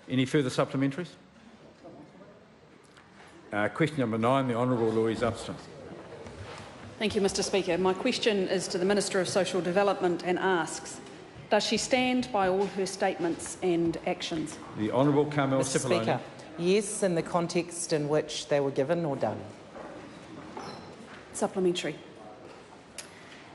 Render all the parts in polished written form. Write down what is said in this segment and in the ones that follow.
Any further supplementaries? Question number 9, the Hon Louise Upston. Thank you, Mr Speaker. My question is to the Minister of Social Development and asks, does she stand by all her statements and actions? The Honourable Carmel Mr Sepuloni. Speaker, yes, in the context in which they were given or done. Supplementary.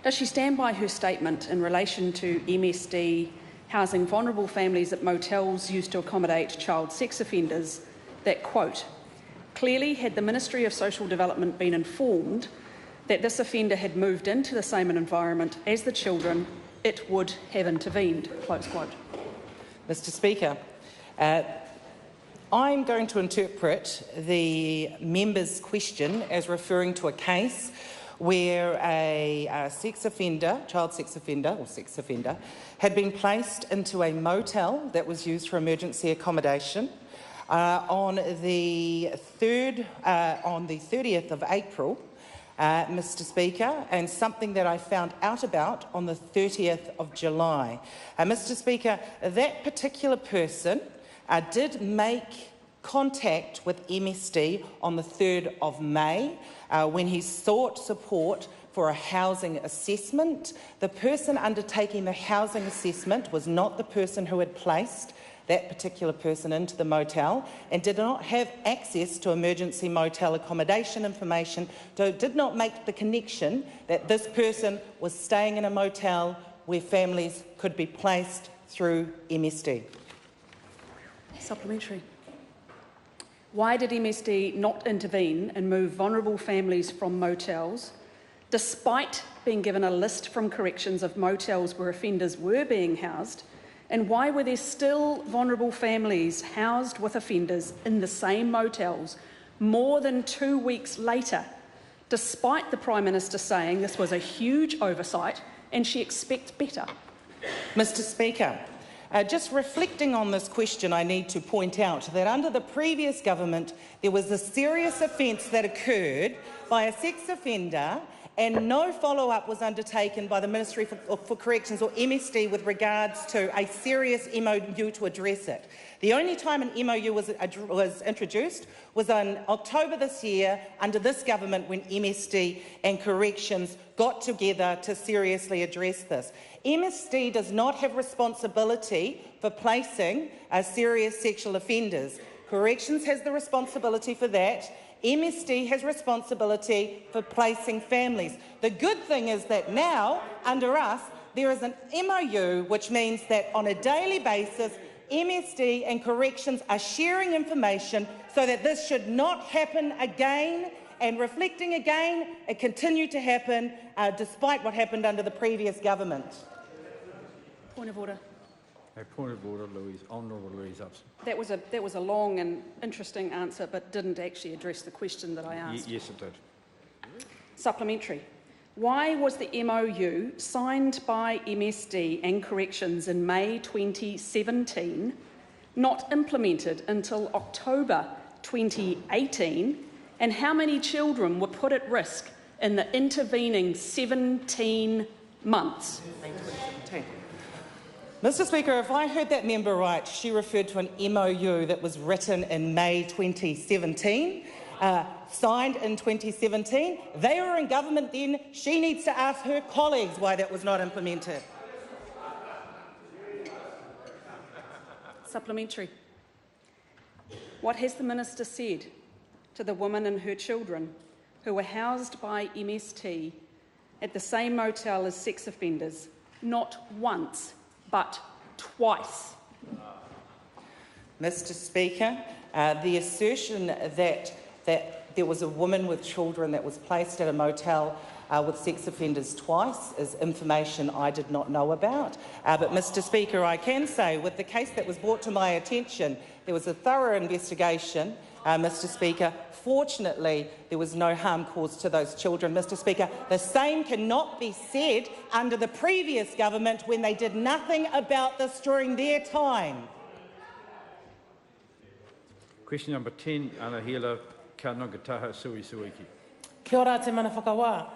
Does she stand by her statement in relation to MSD housing vulnerable families at motels used to accommodate child sex offenders that, quote, clearly had the Ministry of Social Development been informed that this offender had moved into the same environment as the children, it would have intervened, close quote. Mr Speaker, I'm going to interpret the member's question as referring to a case where a child sex offender, had been placed into a motel that was used for emergency accommodation on the 30th of April, Mr Speaker, and something that I found out about on the 30th of July. Mr Speaker, that particular person did make contact with MSD on the 3rd of May when he sought support for a housing assessment. The person undertaking the housing assessment was not the person who had placed that particular person into the motel and did not have access to emergency motel accommodation information, so did not make the connection that this person was staying in a motel where families could be placed through MSD. Supplementary. Why did MSD not intervene and move vulnerable families from motels, despite being given a list from corrections of motels where offenders were being housed? And why were there still vulnerable families housed with offenders in the same motels more than 2 weeks later, despite the Prime Minister saying this was a huge oversight and she expects better? Mr Speaker, just reflecting on this question, I need to point out that under the previous government there was a serious offence that occurred by a sex offender and no follow-up was undertaken by the Ministry for Corrections or MSD with regards to a serious MOU to address it. The only time an MOU was introduced was in October this year under this government when MSD and Corrections got together to seriously address this. MSD does not have responsibility for placing serious sexual offenders. Corrections has the responsibility for that. MSD has responsibility for placing families. The good thing is that now, under us, there is an MOU, which means that on a daily basis, MSD and Corrections are sharing information so that this should not happen again. And reflecting again, it continued to happen despite what happened under the previous government. Point of order. A point of order, Honourable Louise Upston. That was a long and interesting answer, but didn't actually address the question that I asked. Yes, it did. Supplementary. Why was the MOU signed by MSD and Corrections in May 2017 not implemented until October 2018? And how many children were put at risk in the intervening 17 months? Mr Speaker, if I heard that member right, she referred to an MOU that was written in May 2017, signed in 2017. They were in government then. She needs to ask her colleagues why that was not implemented. Supplementary. What has the Minister said to the woman and her children who were housed by MST at the same motel as sex offenders, not once, but twice? Mr Speaker, the assertion that there was a woman with children that was placed at a motel with sex offenders twice is information I did not know about. But, Mr Speaker, I can say with the case that was brought to my attention, there was a thorough investigation, Mr Speaker. Fortunately, there was no harm caused to those children. Mr Speaker, the same cannot be said under the previous government when they did nothing about this during their time. Question number 10, Anahela Kanongataha Suisuiki. Kia ora te mana whakawa.